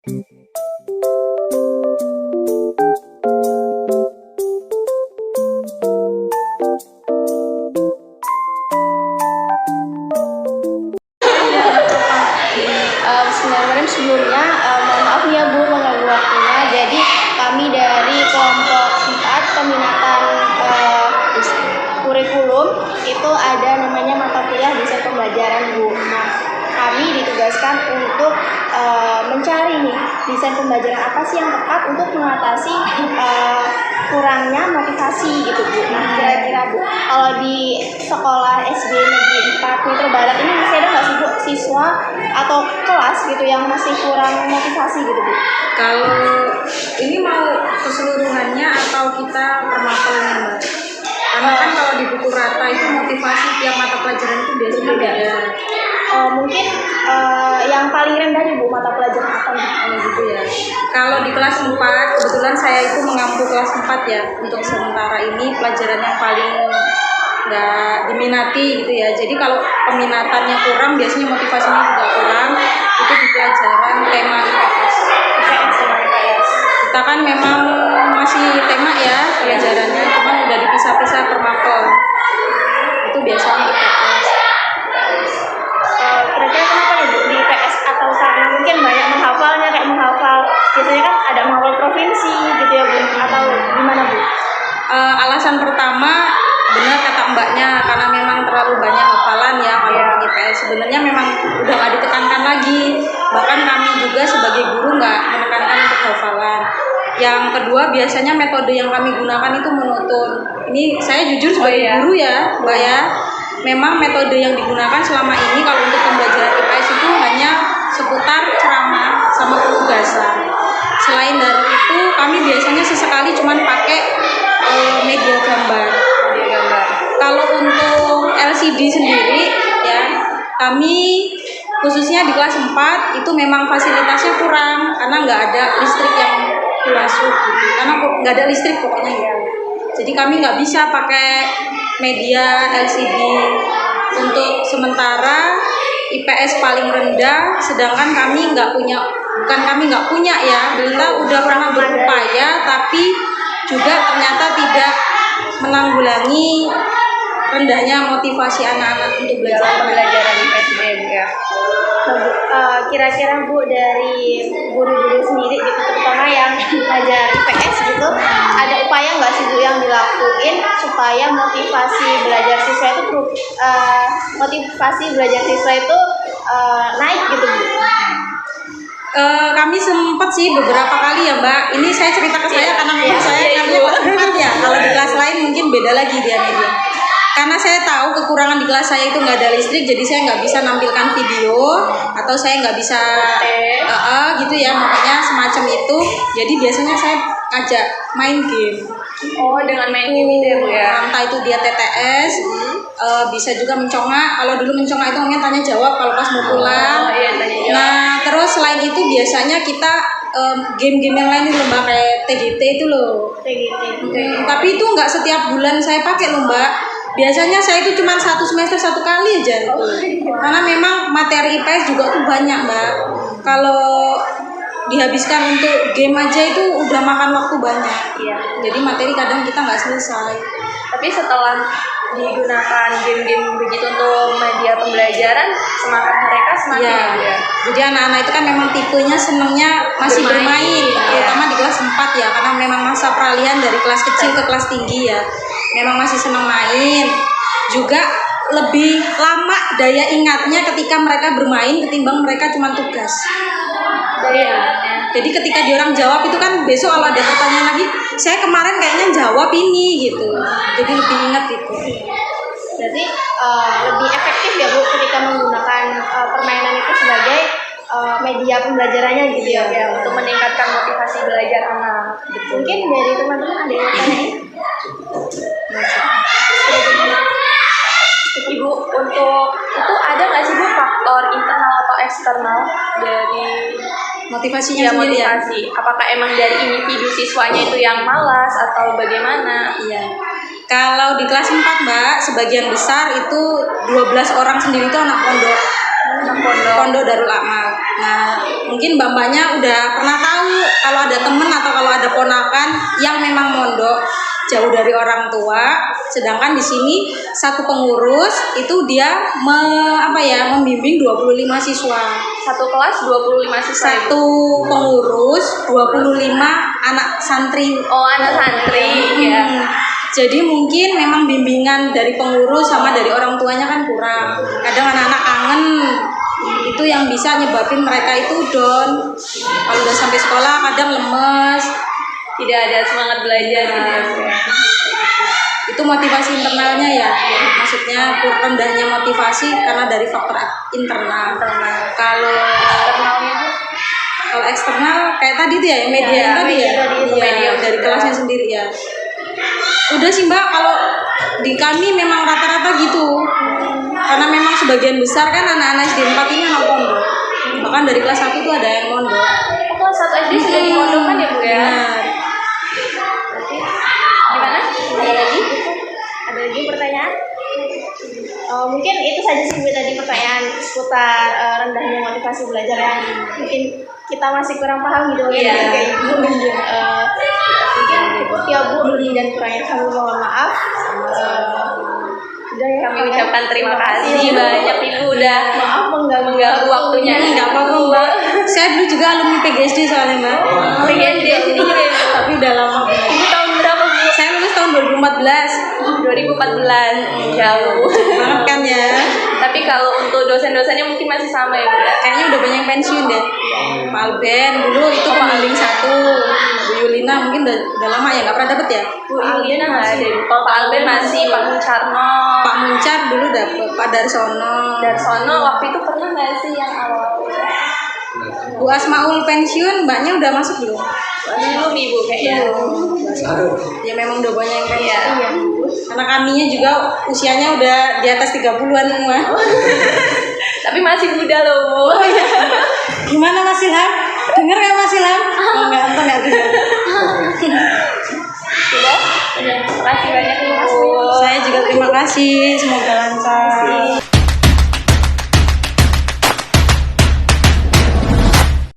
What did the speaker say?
Bismillahirrahmanirrahim. Sebelumnya mohon maaf ya Bu mengganggu waktunya. Jadi kami dari kelompok 4 peminatan kurikulum itu ada namanya mata kuliah desain pembelajaran Bu. Nah, kami ditugaskan untuk mencari nih desain pembelajaran apa sih yang tepat untuk mengatasi kurangnya motivasi gitu Bu. Nah, kira-kira Bu, kalau di sekolah SD Negeri 4 Metro Barat ini masih ada nggak sih Bu siswa atau kelas gitu yang masih kurang motivasi gitu Bu? Kalau ini mau keseluruhannya atau kita permapelannya Mbak? Karena kan kalau di buku rata itu motivasi tiap mata pelajaran itu biasanya beda. Mungkin yang paling rendah nih Bu, mata pelajaran apa nih? Gitu ya. Kalau di kelas 4, kebetulan saya itu mengampu kelas 4 ya. Untuk sementara ini pelajaran yang paling nggak diminati gitu ya. Jadi kalau peminatannya kurang, biasanya motivasinya juga kurang. Itu di pelajaran tema IPS. Kita kan memang masih tema ya pelajarannya, cuman udah dipisah-pisah per mapel. Itu biasanya IPS. Kira-kira kenapa nih Bu di IPS, atau karena mungkin banyak menghafalnya, kayak menghafal biasanya kan ada menghafal provinsi gitu ya Bu, atau gimana Bu? Alasan pertama benar kata Mbaknya, karena memang terlalu banyak hafalan ya kalau di IPS. Sebenarnya memang udah nggak ditekankan lagi, bahkan kami juga sebagai guru nggak menekankan untuk hafalan. Yang kedua, biasanya metode yang kami gunakan itu monoton. Ini saya jujur sebagai guru ya Mbak ya, memang metode yang digunakan selama ini kalau untuk pembelajaran IPS itu hanya seputar ceramah sama penugasan. Selain dari itu, kami biasanya sesekali cuman pakai media gambar. Kalau untuk LCD sendiri ya, kami khususnya di kelas 4 itu memang fasilitasnya kurang karena nggak ada listrik yang masuk gitu. Karena nggak ada listrik pokoknya ya. Jadi kami nggak bisa pakai media LCD. Untuk sementara IPS paling rendah, sedangkan kami nggak punya, bukan kami nggak punya ya, kita udah pernah berupaya tapi juga ternyata tidak menanggulangi rendahnya motivasi anak-anak untuk belajar pembelajaran IPS ya. Kira-kira Bu dari guru-guru sendiri gitu, terutama yang belajar IPS gitu, ada upaya nggak sih Bu yang dilakuin supaya motivasi belajar siswa itu naik gitu Bu? Kami sempat sih beberapa kali ya Mbak. Ini saya cerita ke saya karena menurut saya karena kelas 4 ya. Kalau di kelas lain mungkin beda lagi dia media. Karena saya tahu kekurangan di kelas saya itu nggak ada listrik, jadi saya nggak bisa nampilkan video atau saya nggak bisa gitu ya, makanya semacam itu. Jadi biasanya saya ajak main game. Dengan main game itu ya Bu ya. Entah itu dia TTS, bisa juga mencongak. Kalau dulu mencongak itu namanya tanya jawab kalau pas mau pulang. Nah terus selain itu biasanya kita game-game yang lain itu Mbak, kayak TGT itu loh. Tapi itu nggak setiap bulan saya pakai loh Mbak. Biasanya saya itu cuma 1 semester 1 kali aja itu. Karena memang materi IPS juga tuh banyak Mbak. Kalau dihabiskan untuk game aja itu udah makan waktu banyak. Jadi materi kadang kita nggak selesai. Tapi setelah digunakan game-game begitu untuk media pembelajaran, semangat mereka semakin ya. Jadi anak-anak itu kan memang tipenya senengnya masih bermain terutama di kelas 4 ya, karena memang masa peralihan dari kelas kecil ke kelas tinggi ya. Memang masih seneng main. Juga lebih lama daya ingatnya ketika mereka bermain ketimbang mereka cuma tugas. Jadi ketika diorang jawab itu kan besok kalau ada pertanyaan lagi, saya kemarin kayaknya jawab ini gitu. Jadi lebih ingat gitu. Jadi lebih efektif ya Bu ketika menggunakan permainan itu sebagai media pembelajarannya gitu ya untuk meningkatkan motivasi belajar anak. Mungkin dari teman-teman ada yang bertanya? Ibu, untuk itu ada nggak sih Bu faktor internal atau eksternal dari motivasinya sendiri motivasi? Apakah emang dari individu siswanya itu yang malas atau bagaimana? Kalau di kelas 4 Mbak, sebagian besar itu 12 orang sendiri itu anak pondok Darul Amal. Nah, mungkin mbak-mbaknya udah pernah jauh dari orang tua, sedangkan di sini satu pengurus itu dia membimbing 25 siswa. Satu kelas 25 siswa. Satu pengurus 25 anak santri. Oh, anak santri ya. Jadi mungkin memang bimbingan dari pengurus sama dari orang tuanya kan kurang. Kadang anak-anak kangen, itu yang bisa nyebabin mereka itu down. Kalau udah sampai sekolah kadang lemes, Tidak ada semangat belajar gitu ya. itu motivasi internalnya ya, maksudnya rendahnya motivasi karena dari faktor internal. Kalau eksternal kayak tadi tuh ya, media Ya, tadi ya, media dari juga. kelasnya sendiri ya. Udah sih Mbak, kalau di kami memang rata-rata gitu, karena memang sebagian besar kan anak-anak SD 4 ini anak pondok, bahkan dari kelas 1 tuh ada yang mondok. Kelas 1 SD sudah dimondokkan ya Bu ya? Benar. Gimana? Ada lagi pertanyaan? Mungkin itu saja sih Bu tadi pertanyaan seputar rendahnya motivasi belajar yang mungkin kita masih kurang paham gitu Iya. kayak Ibu. Mungkin cukup ya Bu, dan kurangnya kami mohon maaf. Udah ya, Kami ucapkan terima kasih banyak Ibu udah maaf mengganggu waktunya. Nggak apa-apa Mbak. Saya dulu juga alumni PGSD soalnya Mbak. PGSD sini juga ya Bu. Tapi udah lama. Ibu tahun berapa Bu? Saya lulus tahun 2014. 2014. Jauh. Banget kan ya. Tapi kalau untuk dosen-dosennya mungkin masih sama ya Bu? Kayaknya udah banyak yang pensiun deh. Pak Alben dulu itu pembimbing 1. Bu Yulina mungkin udah lama ya, nggak pernah dapet ya. Bu Yulina nggak ada. Kalau Pak Alben masih, Pak Muncarno. Pak Muncar dulu dapet, Pak Darsono. Darsono waktu itu pernah nggak sih yang awal? Bu Asmaul pensiun, mbaknya udah masuk belum? Belum Ibu kayaknya. Ya memang udah banyak yang pensiun. Iya. Karena kaminya juga usianya udah di atas 30-an semua. Tapi masih muda loh Bu. Oh iya. Gimana Mas Ilham? Dengar nggak Mas Ilham? Oh, enggak dengar. Sudah? Terima kasih banyak Ibu. Saya juga terima kasih. Semoga lancar.